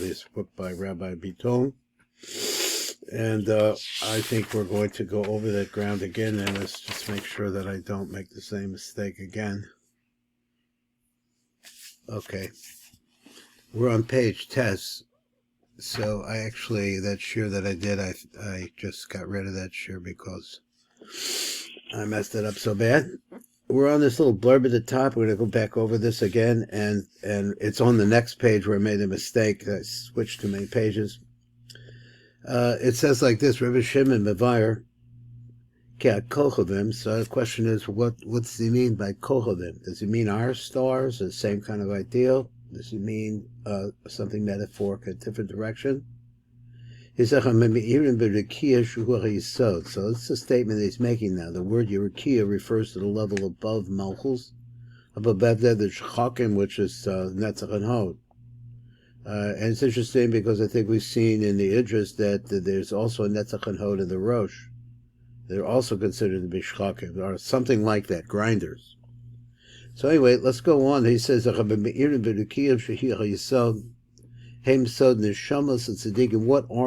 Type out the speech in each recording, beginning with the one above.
this book by Rabbi Biton. And I think we're going to go over that ground again, and let's just make sure that I don't make the same mistake again. Okay. We're on page test. So I actually, that shir that I did, I just got rid of that shir because I messed it up so bad. We're on this little blurb at the top. We're going to go back over this again, and it's on the next page where I made a mistake. I switched too many pages. It says like this, Rabbi Shimon Mamaor, Kochavim. So the question is, what's he mean by Kochavim? Does he mean our stars, the same kind of ideal? Does he mean something metaphoric, a different direction? So it's a statement that he's making now. The word Rakiyah refers to the level above Malchut, above that the Shchakim, which is Netzach and Hod. And it's interesting because I think we've seen in the Idris that there's also a Netzach and Hod in the Rosh. They're also considered to be Shchakim, or something like that, grinders. So anyway, let's go on. He says, what are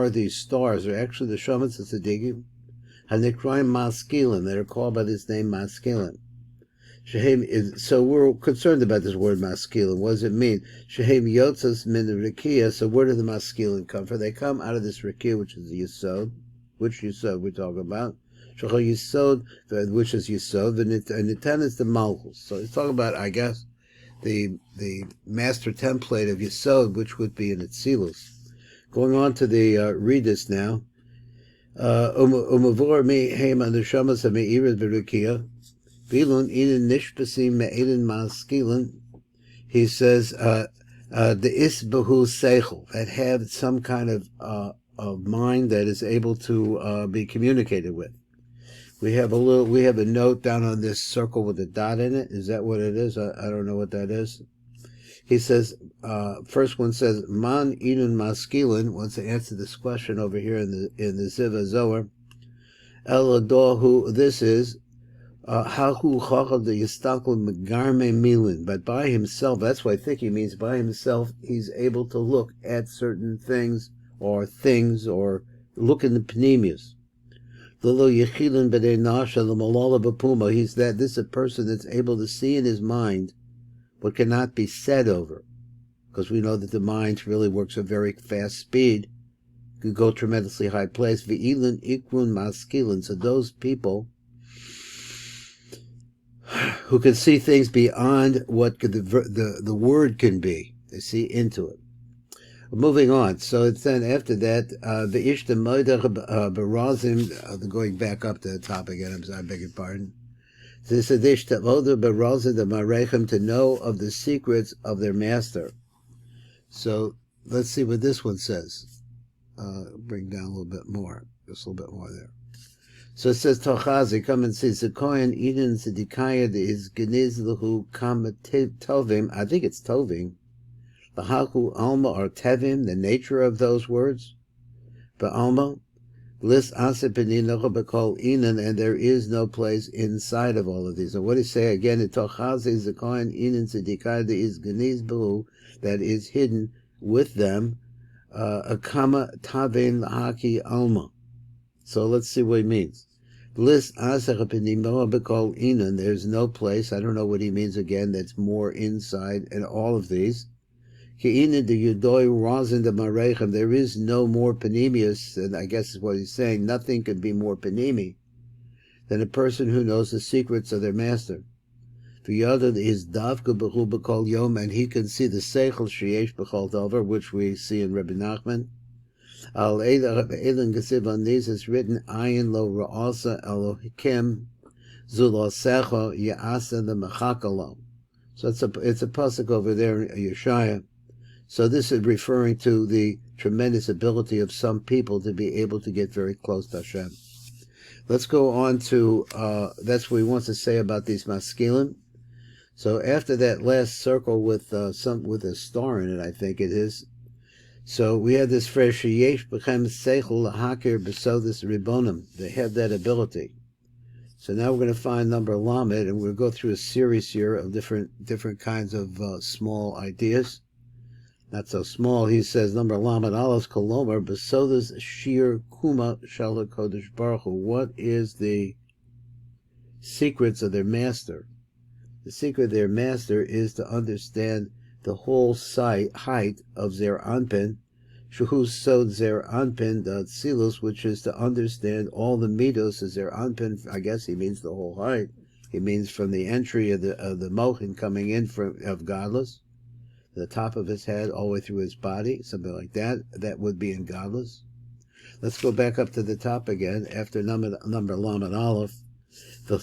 the stars? They're actually the Shamas Tzadikim, Hanikrai Maskilim. They're called by this name Maskilim. So we're concerned about this word Maskilim. What does it mean? Shehem Yotzas Min Rakiyah. So where do the Maskilim come from? They come out of this Rakiyah, which is the Yesod. Which Yesod we're talking about? Yesod, which is Yesod, and Nitan is the Malchut. So he's talking about, I guess, the master template of Yesod, which would be in Atzilus. Going on to the read this now. Umavor mi heim anushamas hame'irid berukia, bilun inin nishpasim me'elin maskilim. He says the isbahu seichel, that have some kind of mind that is able to be communicated with. We have a note down on this circle with a dot in it. Is that what it is? I don't know what that is. He says, first one says, Man Inun Maskilin, wants to answer this question over here in the ZOHAR. Elador, who this is, Hahu Chachal the Yistakl Megarme Milin. But by himself, that's what I think he means, by himself, he's able to look at certain things, or look in the Pneumius. He's that this is a person that's able to see in his mind what cannot be said over, because we know that the mind really works at very fast speed, could go tremendously high place. V'ilin ikrun maskilin. So those people who can see things beyond what the word can be, they see into it. Moving on, so it's then after that, the Ishta Moidach Barazim, going back up to the top again, I beg your pardon. This is Ishta Moidach Barazim the Marechem, to know of the secrets of their master. So let's see what this one says. Bring down a little bit more, just a little bit more there. So it says Tochazi, come and see Zekoyan Eden Zedikaya is Geniz Lahu Kama Tovim. I think it's Tovim. The Haku Alma or Tevim, the nature of those words. But Alma, Lis Asipininocha Bekol Inan, and there is no place inside of all of these. And what do you say again? It Tochazi Zekoyan Inan Zedikaya is Geniz Lahu, that is hidden with them. Akama Tavim Haki Alma. So let's see what he means. Lis Asipininocha Bekol Inan, there's no place, I don't know what he means again, that's more inside in all of these. There is no more panemius, and I guess is what he's saying. Nothing can be more panemi than a person who knows the secrets of their master. Is davka b'chul b'kol yom, and he can see the seichel sheyesh b'chol dover, which we see in Rabbi Nachman. Al Eilan Gesiv on these is written, Ayin lo ra'asa Elohikim zulosecho ya'asa the mechakalo. So it's a pasuk over there in Yeshaya. So this is referring to the tremendous ability of some people to be able to get very close to Hashem. Let's go on to, that's what he wants to say about these Maskilim. So after that last circle with a star in it, I think it is. So we have this phrase, Sheyesh B'chem Seichel Hakir B'Sodis Ribonim. They have that ability. So now we're going to find number Lamed, and we'll go through a series here of different kinds of small ideas. not so small. He says, number Lamed Aleph Kolomer, Besodas Shir Kuma Shala Kodesh Baruch Hu. What is the secrets of their master? The secret of their master is to understand the whole height of Zer Anpin, Shuhu Sod Zer Anpin, the Tzilus, which is to understand all the midos of Zer Anpin. I guess he means the whole height. He means from the entry of the Mochin coming in of godless, the top of his head all the way through his body, something like that. That would be in godless. Let's go back up to the top again after number Lamed Aleph. All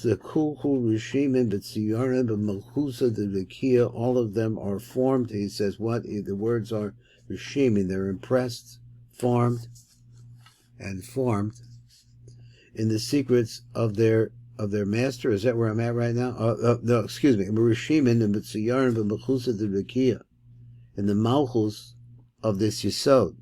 of them are formed. He says what? The words are Rishimim. They're impressed, formed, and formed in the secrets of their master. Is that where I'm at right now? No, excuse me. Rishimim and Mitziyarim and Mechusa de Rakiyah. In the Malchus of this Yesod.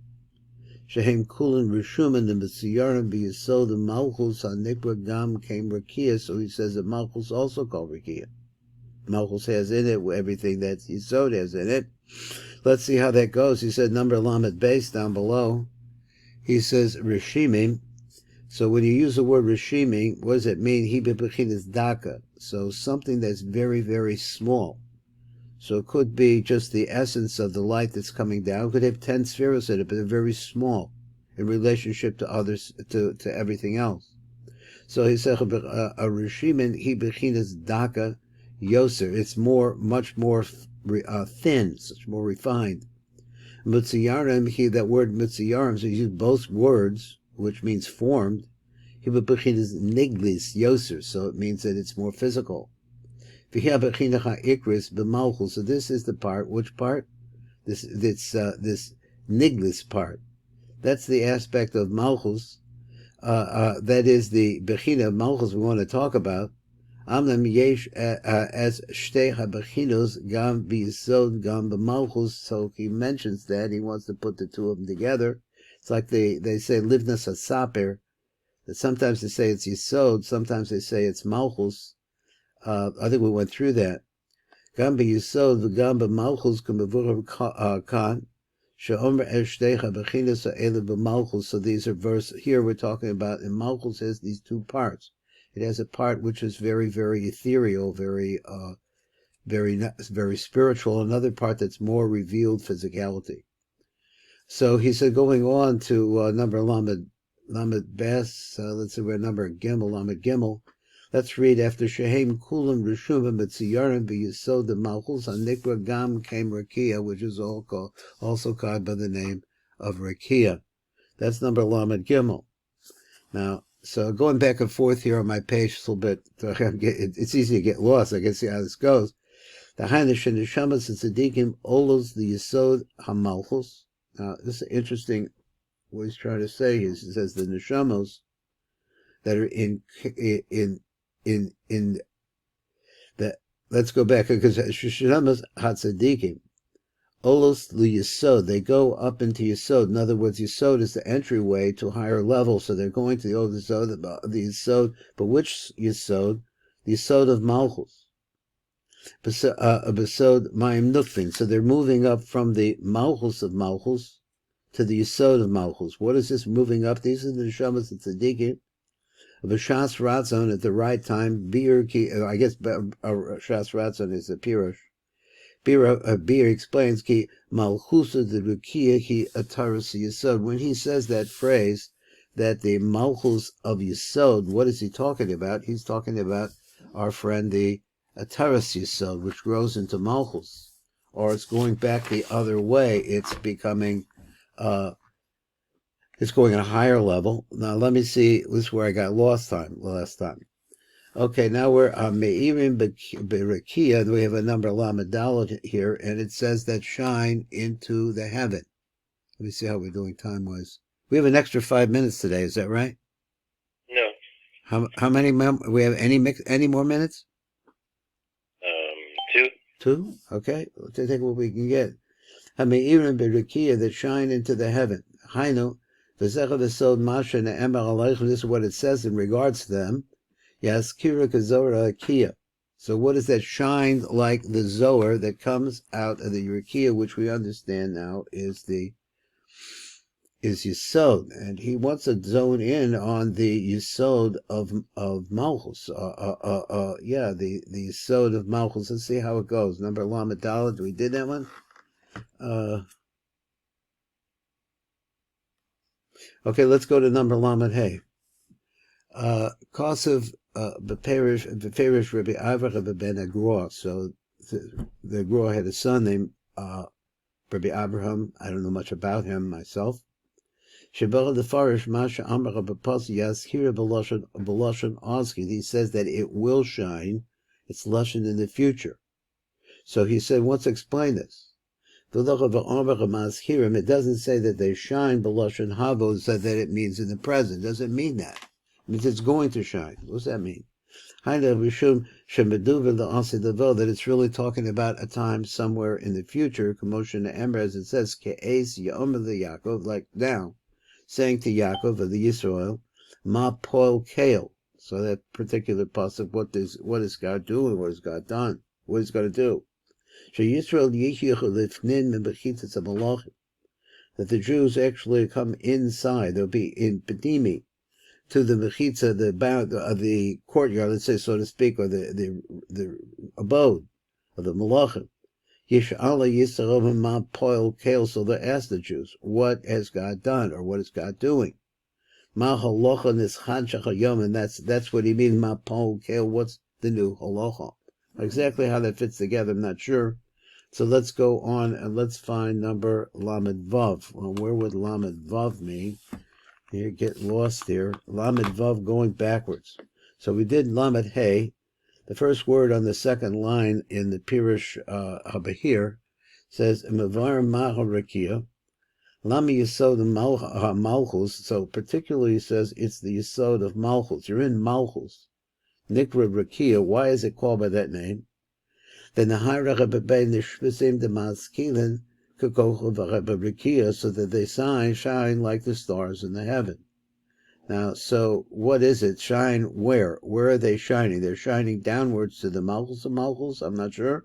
Shehem Kulin Rishuman the Mitziyarim be Yesod of Malchut HaNikra Gam came Rakiyah. So he says that Malchus also called Rakiyah. Malchus has in it everything that Yesod has in it. Let's see how that goes. He said number Lamed Beis down below. He says Rishimim. So when you use the word Rishimim, what does it mean? He bebechinas daka. So something that's very, very small. So it could be just the essence of the light that's coming down. It could have 10 spheres in it, but they're very small in relationship to others, to everything else. So he said, a Rishimin, he bechinas daka yoser. It's much more thin, much more refined. Mutziyarim, that word mutziyarim, so you use both words, which means formed. He bechinas niglis yoser, so it means that it's more physical. So this is the part. Which part? This niglis part. That's the aspect of Malchus. That is the bechina of Malchus we want to talk about. Amnam yesh as shtei habechinos gam b'yesod gam b'malchus. So he mentions that he wants to put the two of them together. It's like they say livnas hasaper. That sometimes they say it's Yesod, sometimes they say it's Malchus. I think we went through that. Gam b'Yesod v'gam b'Malchus k'mevurah kan she'omer eshtecha b'chinas ha'ele b'Malchus. So these are verse here we're talking about. And Malchus has these two parts. It has a part which is very, very ethereal, very spiritual. Another part that's more revealed physicality. So he said, going on to number Lamed Bes. Let's see, we're number Gimel, Lamed Gimel. Let's read after Shehem Kulam Rishum Mitziyarim b'Yesod the Malchus HaNikra Gam came Rakiyah, which is also called by the name of Rakiyah. That's number Lamed Gimel. Now, so going back and forth here on my page a little bit, it's easy to get lost. I can see how this goes. The Hainish and the Neshamas and Tzadikim Olos the Yesod HaMalchus. Now, this is interesting. What he's trying to say is, he says the Neshamos that are in that. Let's go back because Neshamas HaTzadikim Olos the Yesod, they go up into Yesod. In other words, Yesod is the entryway to a higher level, so they're going to the old Yesod, the Yesod. But which Yesod? The Yesod of Malchus. Besod Mayim Nukvin. So they're moving up from the Malchus of Malchus to the Yesod of Malchus. What is this moving up? These are the Neshamas and Tzadikim. B'Shas Ratzon at the right time. I guess Shas Ratzon is a Pirush. Bir explains ki Malchusa the Rakiyah ki Ataras Yesod. When he says that phrase, that the Malchus of Yesod, what is he talking about? He's talking about our friend the Ataras Yesod, which grows into Malchus, or it's going back the other way. It's becoming, it's going at a higher level. Now let me see. This is where I got lost last time. Okay, now we're on Me'irim Berakiyah. We have a number Lamed Dalet here, and it says that shine into the heaven. Let me see how we're doing time-wise. We have an extra 5 minutes today, is that right? No. How many? We have any more minutes? 2. 2? Okay, let's take what we can get. Me'irim Berakiyah, that shine into the heaven. Hainu v'zecha v'sod masha ne'emar aleichem. This is what it says in regards to them. Yes, Kira Kazora Kia. So what is that shine like the Zohar that comes out of the Rakiyah, which we understand now is Yesod, and he wants to zone in on the Yesod of Malchus. The Yesod of Malchus. Let's see how it goes. Number Lamed Daled. We did that one. Okay, let's go to number Lamed Hey. Kosev Beferish Rabbi Avraham ben Agror. So the Agror had a son named Rabbi Abraham. I don't know much about him myself. He says that it will shine. It's lashon in the future. So he said, let's explain this. It doesn't say that they shine b'lashon havo, so that it means in the present. It doesn't mean that. It means it's going to shine. What does that mean? That it's really talking about a time somewhere in the future, commotion Ember, as it says, like now, saying to Yaakov of the Yisrael, Ma Pol Kale. So that particular pasuk, what is God doing? What has God done? What is God to do? That the Jews actually come inside. They'll be in Pedimi to the mechitza, the bound of the courtyard, let's say, so to speak, or the abode of the malachim. Yishala Yisrael ma poil kale. So they ask the Jews, what has God done, or what is God doing? Ma halacha nischad shachayom, and that's what he means. Ma poil kale. What's the new halacha? Exactly how that fits together, I'm not sure. So let's go on and let's find number Lamed Vav. Well, where would Lamed Vav mean? You get lost here. Lamed Vav going backwards. So we did Lamed Hey. The first word on the second line in the Pirush Habahir says Mamaor Rakiyah. Lami Yesod of Malchus. So particularly it says it's the Yesod of Malchus. You're in Malchus. Nikra Rakiyah. Why is it called by that name? Then the Hayrach Bebein the Shvisim the Maskilim so that they shine like the stars in the heaven. Now, so what is it? Shine where? Where are they shining? They're shining downwards to the Malchus of Malchus? I'm not sure.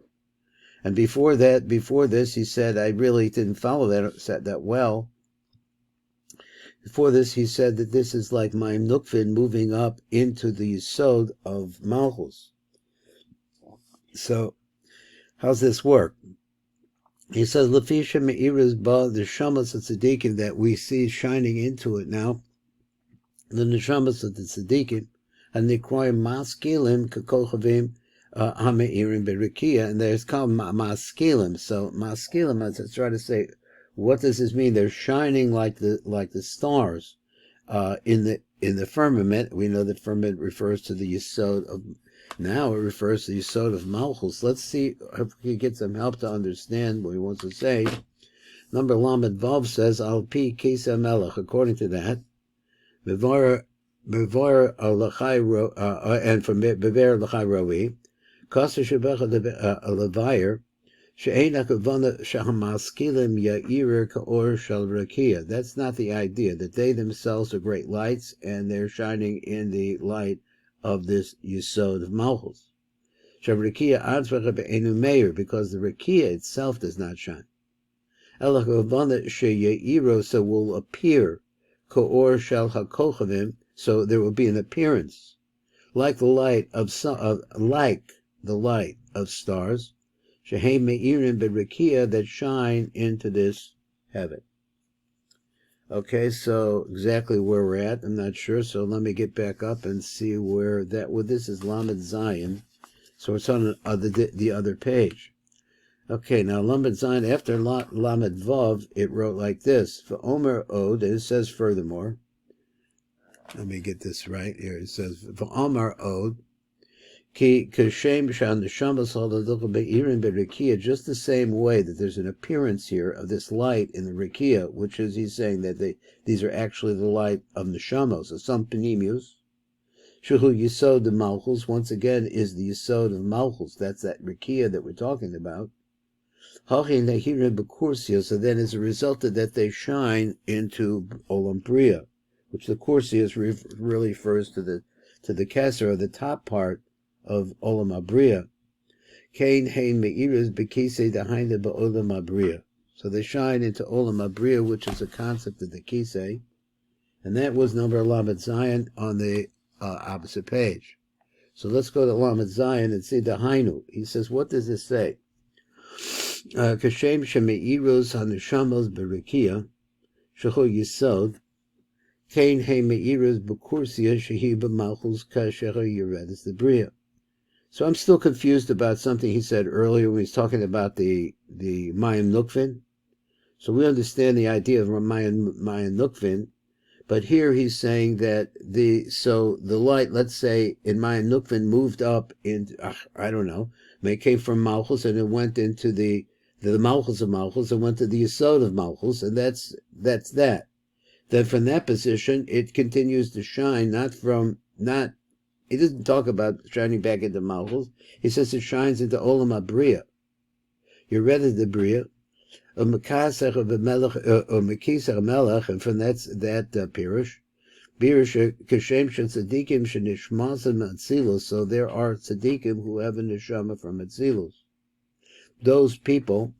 And before this, he said, I really didn't follow that well. Before this, he said that this is like my Nukvin moving up into the Yesod of Malchus. So, how's this work? He says, Lefisha Me'ira's Ba, the Shamas of Tzaddikim that we see shining into it now, the Neshamas of the Tzaddikim, and they cry Maskilim Kakochavim Hameirim Berakiyah, and there's called Maskilim. So Maskilim, as I try to say, what does this mean? They're shining like the stars in the firmament. We know that firmament refers to the Yesod of. Now it refers to the Yesod of Malchus. Let's see if we can get some help to understand what he wants to say. Number Lamed Vav says, Al Pi Kisa Melech. According to that, Mevar Alachai and from Bever Lachai Roi, Kasa Shebecha Levire, She'ena Kavana Shahamaskilim Ya'ir Ka'or Shal Rakiyah. That's not the idea, that they themselves are great lights and they're shining in the light of this Yesod of Malchus. Shavrakiyah Adzvach Be'enu Meir, because the Rakiyah itself does not shine. Elakavana She'ya'iro, so will appear, Ka'or Shal HaKochavim, so there will be an appearance, like the light of stars, Shehei Me'irim Be'Rakiyah, that shine into this heaven. Okay, so exactly where we're at, I'm not sure. So let me get back up and see where that. Well, this is Lamed Zion, so it's on the other page. Okay, now Lamed Zion after Lamed Vav, it wrote like this: for Omer Od, and it says furthermore. Let me get this right here. It says for Omer Od. Just the same way that there's an appearance here of this light in the Rakiyah, which is, he's saying that these are actually the light of Neshamos, of some Panemius. Shuhu Yesod of Malchus, once again, is the Yesod of Malchus. That's that Rakiyah that we're talking about. So then as a result of that, they shine into Olam Bria, which the Kursius really refers to the Kesser, or the top part of Olam Abriya. Kain hein me'iras bekisei dahaina ba'olam Abriya. So they shine into Olam Abriya, which is a concept of the kisei, and that was number Lamed Zion on the opposite page. So let's go to Lamed Zion and see the Hainu. He says, what does this say? Kashem sheme'iros haneshamos berakiyah shecho Yesod kain he me'iros bekursia shehi b'malchus kasher yeredes the bria. So I'm still confused about something he said earlier when he's talking about the Mayim Nukvin. So we understand the idea of Mayim Nukvin, but here he's saying that the light, let's say in Mayim Nukvin, moved up into, I don't know, it came from Malchus and it went into the Malchus of Malchus and went to the Yesod of Malchus, and that's that. Then from that position, it continues to shine, he doesn't talk about shining back into Malchus. He says it shines into Olam Abriya. You read the Bria, or Mekisar Melech, and from that Pirush, Kashem Tzadikim Shenishmasim Atzilus. So there are Tzadikim who have a neshama from Atzilus. Those people.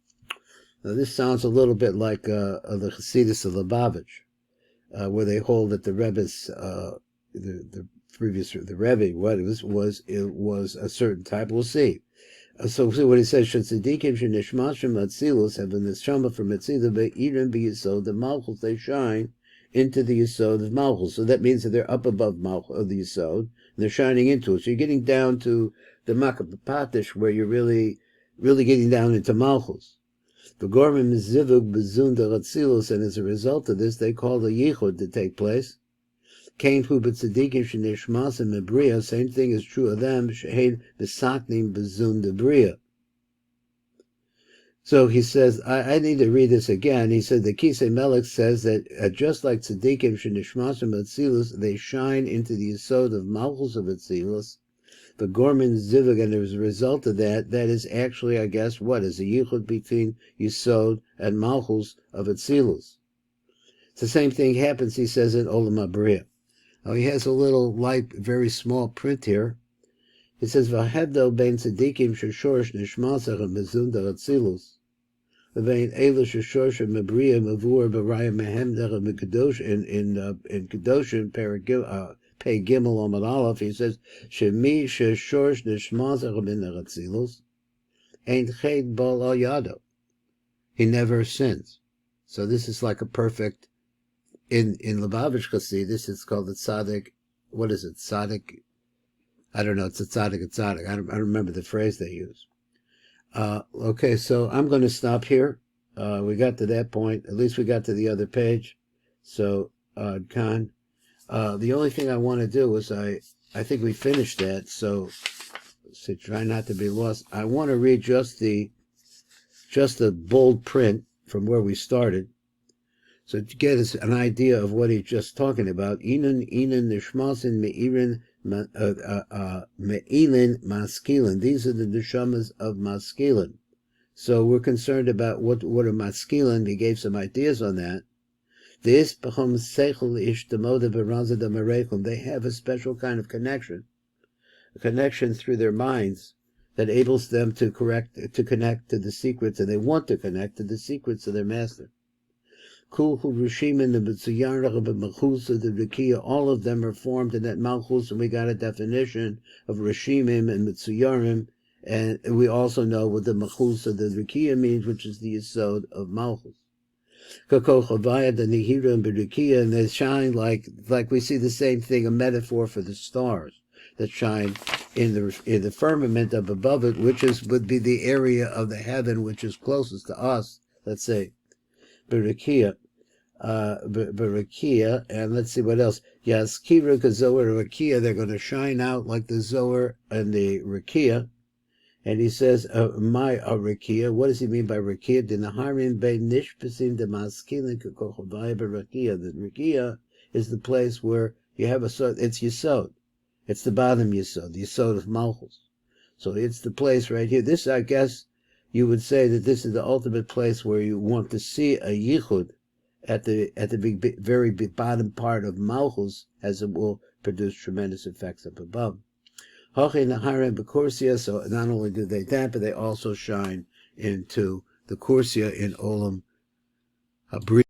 Now this sounds a little bit like the Chassidus of Lubavitch, where they hold that the Rebbe's the Rebbe, what it was a certain type. We'll see. So see what he says. Tzadikim shenishmashim atzilus have a neshama from Atzilus, but even be Yesod of Malchus, they shine into the Yesod of Malchus. So that means that they're up above Malchus of the Yesod, and they're shining into it. So you're getting down to the Makapatish, where you're really getting down into Malchus. The Gorman Mizivug Bezun de Atzilus, and as a result of this, they call the Yichud to take place. Kain hu b'tzadikim shenishmasim mebriya. Same thing is true of them. Shehein b'saknim b'zun de bria. So he says, I need to read this again. He said the Kisei Melech says that just like tzadikim shenishmasim atzilus, they shine into the Yesod of Malchus of Atzilus. The Gorman Zivug, and as a result of that, that is actually, I guess, what is a yichud between Yesod and Malchus of Atzilus. It's the same thing happens, he says, in Olam Abriya. Now he has a little light, very small print here. It says, "V'hevdel bein tzadikim sheshorish nishmasach mezun deratzilus, v'bein elu sheshorish mebriya mavur b'raya mehem derech mekadosh." In Kedoshim Pei Gimel Amud Aleph, he says, "Shemi sheshorish nishmasach min deratzilus, ein ched bal al yado." He never sins. So this is like a perfect. In Lubavitch Chassidus, it's called the tzaddik. What is it? Tzaddik. I don't know. It's a tzaddik. I don't remember the phrase they use. Okay, so I'm going to stop here. We got to that point. At least we got to the other page. So, Khan. The only thing I want to do is I think we finished that. So try not to be lost. I want to read just the bold print from where we started. So to get us an idea of what he's just talking about, Inan Nishmasin Me'ilin Maskilim. These are the neshamas of Maskilim. So we're concerned about what are Maskilim. He gave some ideas on that. They have a special kind of connection, a connection through their minds that enables them to connect to the secrets, and they want to connect to the secrets of their master. All of them are formed in that Malchus, and we got a definition of Rishimim and Mitsuyarim, and we also know what the Malchus of the Rakiyah means, which is the Yesod of Malchus. The Nihira and Rakiyah, and they shine like we see the same thing, a metaphor for the stars that shine in the firmament up above it, which would be the area of the heaven which is closest to us, let's say. Rakiyah, and let's see what else. Yaskira, Zohar, Rakiyah, they're going to shine out like the Zohar and the Rakiyah. And he says, my Rakiyah, what does he mean by Rakiyah? The Naharim Bein Nishpasim de Maskilim Kekochavai Rakiyah. The Rakiyah is the place where you have it's Yesod. It's the bottom Yesod, the Yesod of Malchus. So it's the place right here. This, I guess, you would say that this is the ultimate place where you want to see a yichud at the very bottom part of Malchus, as it will produce tremendous effects up above. Hoche Naharim Bekursia, so not only do they that, but they also shine into the Kursia in Olam Habri.